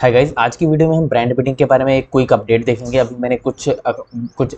Hi guys, आज की video में हम ब्रांड बिल्डिंग के बारे में एक क्विक अपडेट देखेंगे। अभी मैंने कुछ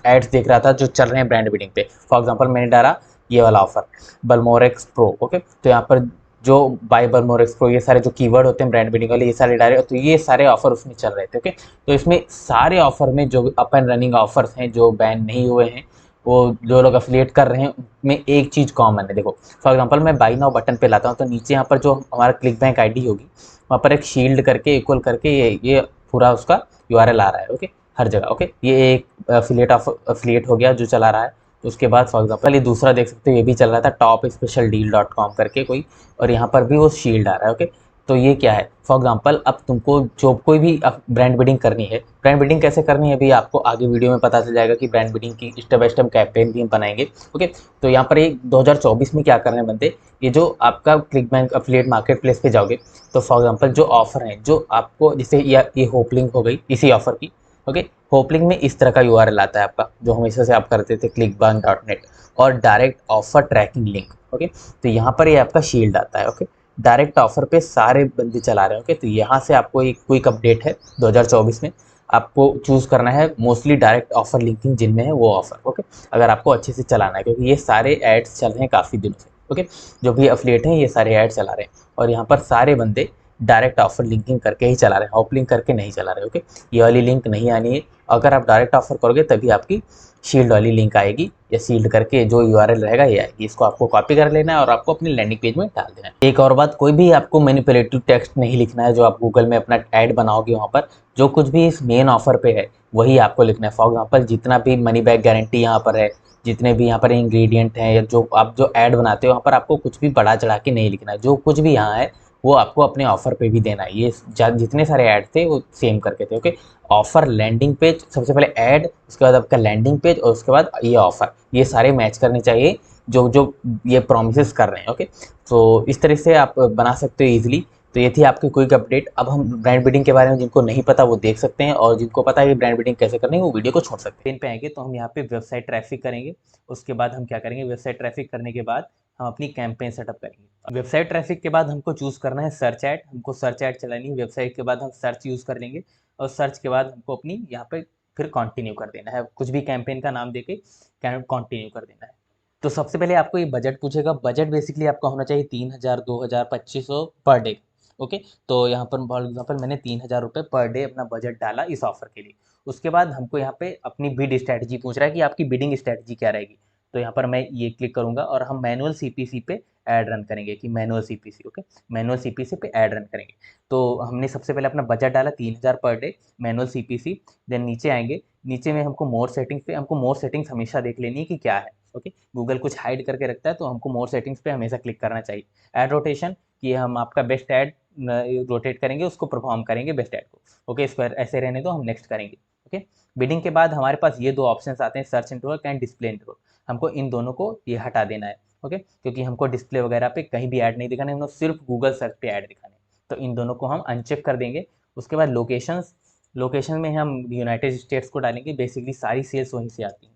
एड्स देख रहा था जो चल रहे हैं ब्रांड बिल्डिंग पे। फॉर एग्जांपल मैंने डाला ये वाला ऑफर बल्मोरेक्स प्रो। ओके, तो यहाँ पर जो बाय बल्मोरेक्स प्रो, ये सारे जो कीवर्ड होते हैं ब्रांड बिल्डिंग वाले, ये सारे डाले, तो ये सारे ऑफर उसमें चल रहे थे। ओके, तो इसमें सारे ऑफर में जो अप एंड रनिंग ऑफर्स हैं जो बैन नहीं हुए हैं, वो जो लोग अफिलिएट कर रहे हैं, उनमें एक चीज़ कॉमन है। देखो, फॉर एग्जांपल मैं बाई नाउ बटन पे लाता हूँ, तो नीचे यहाँ पर जो हमारा क्लिक बैंक आईडी होगी, वहाँ पर एक शील्ड करके इक्वल करके ये पूरा उसका यूआरएल आ रहा है। ओके, हर जगह। ओके, ये एक अफिलिएट हो गया जो चला रहा है। उसके बाद फॉर एग्जांपल ये दूसरा देख सकते हो, ये भी चल रहा था top special deal dot com करके कोई, और यहाँ पर भी वो शील्ड आ रहा है। ओके, तो ये क्या है? फॉर एग्जांपल अब तुमको जो कोई भी ब्रांड बिल्डिंग करनी है, ब्रांड बिल्डिंग कैसे करनी है अभी आपको आगे वीडियो में पता चल जाएगा कि ब्रांड बिल्डिंग की स्टेप बाय स्टेप कैंपेन भी हम बनाएंगे। ओके, तो यहाँ पर एक 2024 में क्या करने बनते, ये जो आपका click bank affiliate market place पे जाओगे, तो फॉर एग्जांपल जो ऑफर है जो आपको, जैसे ये होप लिंक हो गई इसी ऑफर की। ओके, होप लिंक में इस तरह का यूआरएल आता है आपका, जो हमेशा से आप करते थे clickbank.net, और direct offer tracking link. Okay, तो यहाँ पर ये आपका शील्ड आता है। ओके, डायरेक्ट ऑफर पे सारे बंदे चला रहे हैं। ओके, तो यहाँ से आपको एक क्विक अपडेट है 2024 में, आपको चूज करना है मोस्टली डायरेक्ट ऑफर लिंकिंग जिनमें है वो ऑफर। ओके, अगर आपको अच्छे से चलाना है, क्योंकि ये सारे एड्स चल रहे हैं काफ़ी दिनों से। ओके, जो भी अफिलिएट हैं ये सारे ऐड चला रहे हैं, और यहाँ पर सारे बंदे डायरेक्ट ऑफर लिंकिंग करके ही चला रहे हैं, हॉप लिंक करके नहीं चला रहे। ओके, ये वाली लिंक नहीं आनी है। अगर आप डायरेक्ट ऑफर करोगे तभी आपकी शील्ड वाली लिंक आएगी, या शील्ड करके जो यूआरएल रहेगा ये आएगी। इसको आपको कॉपी कर लेना है और आपको अपनी लैंडिंग पेज में डाल देना है। एक और बात, कोई भी आपको मैनिपुलेटिव टेक्स्ट नहीं लिखना है। जो आप गूगल में अपना ऐड बनाओगे, वहाँ पर जो कुछ भी इस मेन ऑफर पे है वही आपको लिखना है। फॉर एग्जाम्पल जितना भी मनी बैक गारंटी यहाँ पर है, जितने भी यहाँ पर इंग्रेडिएंट हैं, या जो आप जो ऐड बनाते हो, वहाँ पर आपको कुछ भी बढ़ा चढ़ा के नहीं लिखना है। जो कुछ भी यहाँ है वो आपको अपने ऑफर पे भी देना है। ये जितने सारे ऐड थे वो सेम करके थे। ओके, ऑफर लैंडिंग पेज, सबसे पहले ऐड, उसके बाद आपका लैंडिंग पेज, और उसके बाद ये ऑफर, ये सारे मैच करने चाहिए जो जो ये प्रोमिस कर रहे हैं। ओके, तो इस तरह से आप बना सकते हो ईजिली। तो ये थी आपकी क्विक अपडेट। अब हम ब्रांड बिल्डिंग के बारे में, जिनको नहीं पता वो देख सकते हैं, और जिनको पता है कि ब्रांड बिल्डिंग कैसे करनी है वो वीडियो को छोड़ सकते हैं। इन पे आएंगे तो हम यहाँ पे वेबसाइट ट्रैफिक करेंगे। उसके बाद हम क्या करेंगे, वेबसाइट ट्रैफिक करने के बाद हम अपनी कैंपेन सेटअप करेंगे। वेबसाइट ट्रैफिक के बाद हमको चूज करना है सर्च ऐड। हमको सर्च ऐड चलानी है। वेबसाइट के बाद हम सर्च यूज कर लेंगे, और सर्च के बाद हमको अपनी यहाँ पे फिर कंटिन्यू कर देना है। कुछ भी कैंपेन का नाम देके कंटिन्यू कर देना है। तो सबसे पहले आपको ये बजट पूछेगा। बजट बेसिकली आपका होना चाहिए 3,000, 2,000, 2,500 पर डे। ओके, तो यहाँ पर फॉर एग्जाम्पल मैंने 3,000 रुपये पर डे अपना बजट डाला इस ऑफर के लिए। उसके बाद हमको यहाँ पे अपनी बिड स्ट्रैटेजी पूछ रहा है कि आपकी बिडिंग स्ट्रैटेजी क्या रहेगी। तो यहाँ पर मैं ये क्लिक करूंगा, और हम मैनुअल सीपीसी पे ऐड रन करेंगे, कि manual CPC. Okay, manual CPC पे ऐड रन करेंगे। तो हमने सबसे पहले अपना बजट डाला 3,000 per day, manual CPC. Then नीचे आएंगे, नीचे में हमको मोर सेटिंग्स पे, हमको मोर सेटिंग्स हमेशा देख लेनी है कि क्या है। ओके, गूगल कुछ हाइड करके रखता है, तो हमको मोर सेटिंग्स पे हमेशा क्लिक करना चाहिए। ऐड रोटेशन, कि हम आपका बेस्ट ऐड रोटेट करेंगे, उसको परफॉर्म करेंगे बेस्ट ऐड को। ओके, इस पर ऐसे रहने दो, हम नेक्स्ट करेंगे। ओके, बिडिंग के बाद हमारे पास ये दो ऑप्शंस आते हैं, search network and display network. हमको इन दोनों को ये हटा देना है। ओके, क्योंकि हमको डिस्प्ले वगैरह पे कहीं भी ऐड नहीं दिखाना है, हमको सिर्फ गूगल सर्च पे ऐड दिखाने हैं। तो इन दोनों को हम अनचेक कर देंगे। उसके बाद लोकेशंस, लोकेशन में हम यूनाइटेड स्टेट्स को डालेंगे। बेसिकली सारी सेल्स वहीं से आती हैं,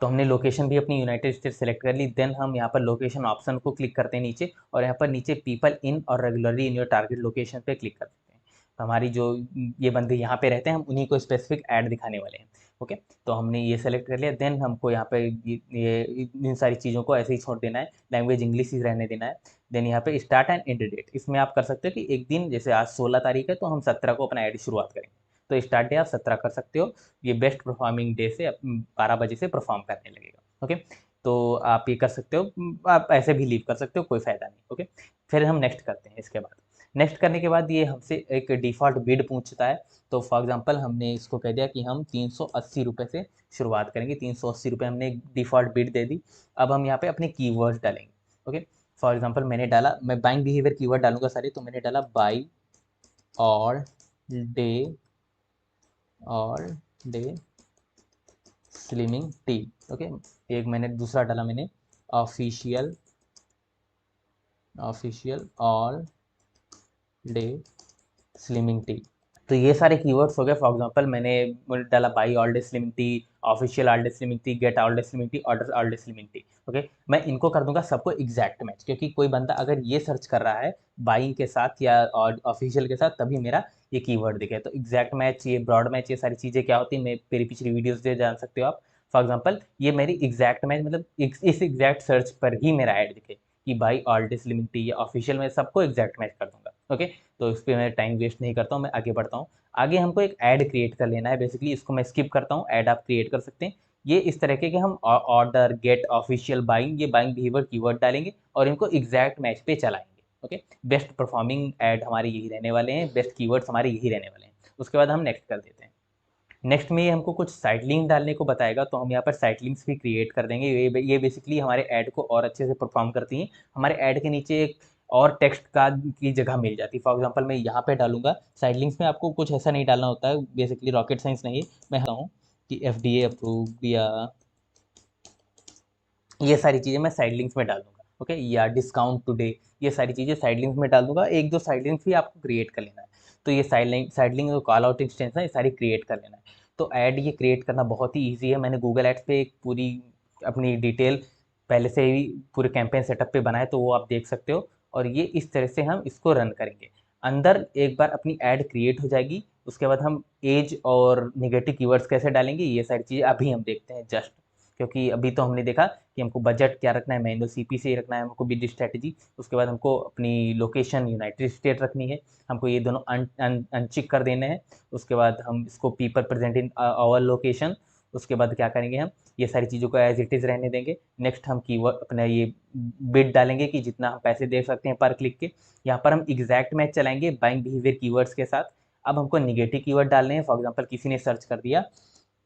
तो हमने लोकेशन भी अपनी यूनाइटेड स्टेट सेलेक्ट कर ली। देन हम यहाँ पर लोकेशन ऑप्शन को क्लिक करते हैं नीचे, और यहाँ पर नीचे पीपल इन और regularly in your target location पे क्लिक कर देते हैं। तो हमारी जो ये बंदे यहाँ पे रहते हैं, हम उन्हीं को स्पेसिफिक ऐड दिखाने वाले हैं। ओके, तो हमने ये सेलेक्ट कर लिया। देन हमको यहाँ पे ये इन सारी चीज़ों को ऐसे ही छोड़ देना है, लैंग्वेज इंग्लिश ही रहने देना है। देन यहाँ पे स्टार्ट एंड एंड डेट, इसमें आप कर सकते हो कि एक दिन, जैसे आज 16 तारीख है, तो हम 17 को अपना ऐड शुरुआत करेंगे, तो स्टार्ट डे आप 17 कर सकते हो। ये बेस्ट परफॉर्मिंग डे से 12 बजे से परफॉर्म करने लगेगा। ओके, तो आप ये कर सकते हो, आप ऐसे भी लीव कर सकते हो, कोई फायदा नहीं। ओके, फिर हम नेक्स्ट करते हैं। इसके बाद नेक्स्ट करने के बाद ये हमसे एक डिफ़ॉल्ट बिड पूछता है। तो फॉर एग्जांपल हमने इसको कह दिया कि हम 380 रुपये से शुरुआत करेंगे। 380 रुपये हमने डिफ़ॉल्ट बिड दे दी। अब हम यहाँ पे अपने कीवर्ड्स डालेंगे। ओके, फॉर एग्जांपल मैंने डाला, मैं बाइंग बिहेवियर कीवर्ड डालूंगा सारे, तो मैंने डाला बाई और डे, और डे स्लिमिंग टी। ओके, एक मैंने दूसरा डाला, मैंने official, official all day slimming T. तो ये सारे कीवर्ड्स हो गए। फॉर एग्जांपल मैंने डाला by all day slimming T, official all day slimming T, get all day slimming T, order all day slimming T. Okay, मैं इनको कर दूंगा सबको एग्जैक्ट मैच, क्योंकि कोई बंदा अगर ये सर्च कर रहा है बाइंग के साथ या ऑफिशियल के साथ, तभी मेरा ये कीवर्ड दिखे। तो एग्जैक्ट मैच, ये ब्रॉड मैच, ये सारी चीज़ें क्या होती है मैं मेरी पिछली वीडियोज़ से जान सकते हो आप। फॉर एग्जाम्पल ये मेरी एग्जैक्ट मैच, मतलब इस एग्जैक्ट सर्च पर ही मेरा ऐड दिखे कि by all day slimming T या ऑफिशियल, में सबको एग्जैक्ट मैच कर दूंगा। ओके, तो इस पर मैं टाइम वेस्ट नहीं करता हूँ, मैं आगे बढ़ता हूँ। आगे हमको एक ऐड क्रिएट कर लेना है। बेसिकली इसको मैं स्किप करता हूँ, ऐड आप क्रिएट कर सकते हैं। ये इस तरह के कि हम ऑर्डर, गेट, ऑफिशियल, बाइंग, ये बाइंग बिहेवियर कीवर्ड डालेंगे और इनको एग्जैक्ट मैच पे चलाएंगे। ओके, बेस्ट परफॉर्मिंग ऐड हमारे यही रहने वाले हैं, बेस्ट कीवर्ड्स हमारे यही रहने वाले हैं। उसके बाद हम नेक्स्ट कर देते हैं। नेक्स्ट में ये हमको कुछ साइड लिंक डालने को बताएगा, तो हम यहाँ पर साइड लिंक्स भी क्रिएट कर देंगे। ये बेसिकली हमारे ऐड को और अच्छे से परफॉर्म करती हैं। हमारे ऐड के नीचे एक और टेक्स्ट का की जगह मिल जाती है। फॉर एग्जांपल मैं यहाँ पे डालूंगा साइड लिंक्स में, आपको कुछ ऐसा नहीं डालना होता है, बेसिकली रॉकेट साइंस नहीं। मैं हूँ कि FDA अप्रूव्ड या ये सारी चीज़ें मैं साइड लिंक्स में डाल दूंगा। ओके, या डिस्काउंट टुडे, ये सारी चीज़ें साइड लिंक्स में डाल दूंगा। एक दो साइड लिंक्स भी आपको क्रिएट कर लेना है। तो ये side link call out extension है, ये सारी क्रिएट कर लेना है। तो ऐड ये क्रिएट करना बहुत ही ईजी है। मैंने गूगल एड्स पे एक पूरी अपनी डिटेल पहले से ही पूरे कैंपेन सेटअप पे बनाए, तो वो आप देख सकते हो। और ये इस तरह से हम इसको रन करेंगे। अंदर एक बार अपनी ऐड क्रिएट हो जाएगी, उसके बाद हम एज और निगेटिव कीवर्ड्स कैसे डालेंगे, ये सारी चीज़ें अभी हम देखते हैं जस्ट। क्योंकि अभी तो हमने देखा कि हमको बजट क्या रखना है, मैनुअल CP से ही रखना है, हमको बिड स्ट्रैटेजी। उसके बाद हमको अपनी लोकेशन यूनाइटेड स्टेट रखनी है, हमको ये दोनों अनचिक कर देने हैं। उसके बाद हम इसको people present in our location. उसके बाद क्या करेंगे, हम ये सारी चीज़ों को एज इट इज़ रहने देंगे। नेक्स्ट हम कीवर्ड अपना ये बिड डालेंगे कि जितना हम पैसे दे सकते हैं पर क्लिक के। यहाँ पर हम एग्जैक्ट मैच चलाएंगे बाइंग बिहेवियर कीवर्ड्स के साथ। अब हमको निगेटिव कीवर्ड डालने हैं। फॉर एग्जाम्पल किसी ने सर्च कर दिया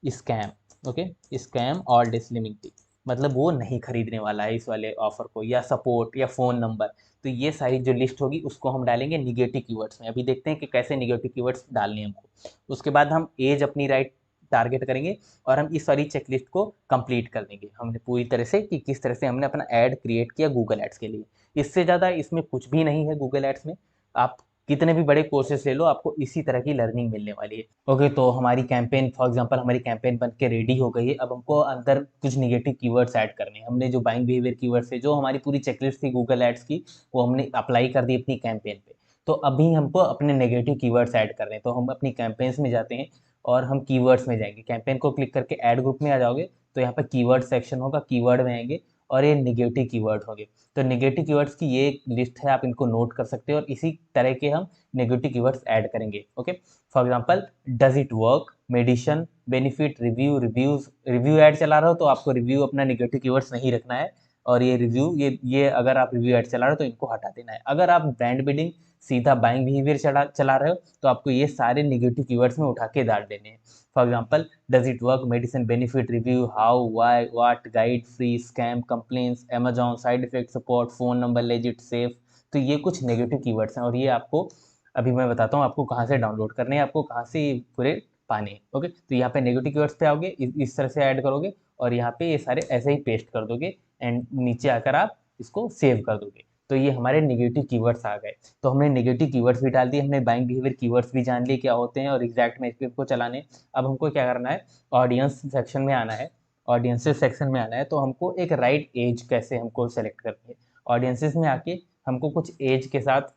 scam. Okay, scam all days limit, मतलब वो नहीं खरीदने वाला है इस वाले ऑफर को, या सपोर्ट या फ़ोन नंबर। तो ये सारी जो लिस्ट होगी उसको हम डालेंगे निगेटिव कीवर्ड्स में। अभी देखते हैं कि कैसे निगेटिव कीवर्ड्स डालने हैं हमको। उसके बाद हम एज अपनी राइट टारगेट करेंगे और हम इस सारी चेकलिस्ट को कंप्लीट कर देंगे हमने पूरी तरह से, कि किस तरह से हमने अपना ऐड क्रिएट किया गूगल एड्स के लिए। इससे ज़्यादा इसमें कुछ भी नहीं है गूगल एड्स में। आप कितने भी बड़े कोर्सेस ले लो, आपको इसी तरह की लर्निंग मिलने वाली है। ओके, तो हमारी कैंपेन, फॉर एग्जांपल हमारी कैंपेन बन के रेडी हो गई है। अब हमको अंदर कुछ निगेटिव कीवर्ड्स ऐड करने हैं। हमने जो बाइंग बिहेवियर कीवर्ड्स है, जो हमारी पूरी चेकलिस्ट थी गूगल एड्स की, वो हमने अप्लाई कर दी अपनी कैंपेन पे। तो अभी हमको अपने नेगेटिव कीवर्ड्स ऐड करने हैं। तो हम अपनी कैंपेन्स में जाते हैं और हम कीवर्ड्स में जाएंगे। कैंपेन को क्लिक करके ऐड ग्रुप में आ जाओगे, तो यहाँ पर कीवर्ड सेक्शन होगा, कीवर्ड में आएंगे और ये निगेटिव कीवर्ड होंगे। तो निगेटिव कीवर्ड्स की ये एक लिस्ट है, आप इनको नोट कर सकते हो। और इसी तरह के हम नेगेटिव कीवर्ड्स ऐड करेंगे। Okay, for example does it work, medicine, benefit, review, reviews. Review add चला रहे हो तो आपको रिव्यू अपना नेगेटिव कीवर्ड्स नहीं रखना है। और ये रिव्यू, ये अगर आप रिव्यू ऐड चला रहे हो तो इनको हटा देना है। अगर आप ब्रांड बिल्डिंग सीधा बाइंग बिहेवियर चला रहे हो तो आपको ये सारे निगेटिव कीवर्ड्स में उठा के डाल देने हैं। For example does it work, medicine, benefit, review, how, why, what, guide, free, scam, complaints, Amazon, side effect, support, phone number, legit, safe. तो ये कुछ नेगेटिव कीवर्ड्स हैं और ये आपको अभी मैं बताता हूँ आपको कहाँ से डाउनलोड करने हैं, आपको कहाँ से पूरे पाने हैं। ओके, तो यहाँ पे नेगेटिव कीवर्ड्स पे आओगे, इस तरह से ऐड करोगे और यहाँ पे ये सारे ऐसे ही पेस्ट कर दोगे एंड नीचे आकर आप इसको सेव कर दोगे। तो ये हमारे नेगेटिव कीवर्ड्स आ गए। तो हमने नेगेटिव कीवर्ड्स भी डाल दिए, हमने बाइंग बिहेवियर कीवर्ड्स भी जान लिए क्या होते हैं और एग्जैक्ट मैच पे को चलाने। अब हमको क्या करना है, ऑडियंस सेक्शन में आना है। ऑडियंसेस सेक्शन में आना है तो हमको एक राइट एज कैसे हमको सेलेक्ट करनी है। ऑडियंसेस में आके हमको कुछ एज के साथ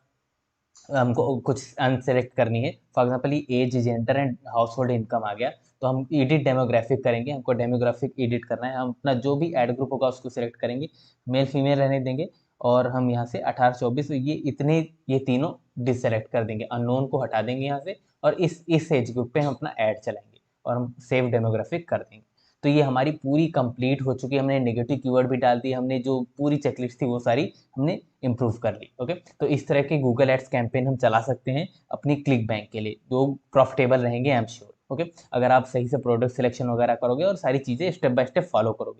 हमको कुछ अनसेलेक्ट करनी है। फॉर एग्जांपल ये age, gender and household income आ गया, तो हम एडिट डेमोग्राफिक करेंगे। हमको डेमोग्राफिक एडिट करना है। हम अपना जो भी एड ग्रुप होगा उसको सिलेक्ट करेंगे, मेल फीमेल रहने देंगे। और हम यहाँ से 18-24 ये इतने, ये तीनों डिससेलेक्ट कर देंगे, अननोन को हटा देंगे यहाँ से। और इस एज ग्रुप पे हम अपना ऐड चलाएंगे और हम सेव डेमोग्राफिक कर देंगे। तो ये हमारी पूरी कंप्लीट हो चुकी है। हमने नेगेटिव कीवर्ड भी डाल दिए, हमने जो पूरी चेकलिस्ट थी वो सारी हमने इम्प्रूव कर ली। ओके, तो इस तरह के गूगल एड्स कैंपेन हम चला सकते हैं अपनी क्लिक बैंक के लिए, जो प्रॉफिटेबल रहेंगे, आई एम श्योर। ओके, अगर आप सही से प्रोडक्ट सिलेक्शन वगैरह करोगे और सारी चीज़ें स्टेप बाय स्टेप फॉलो करोगे।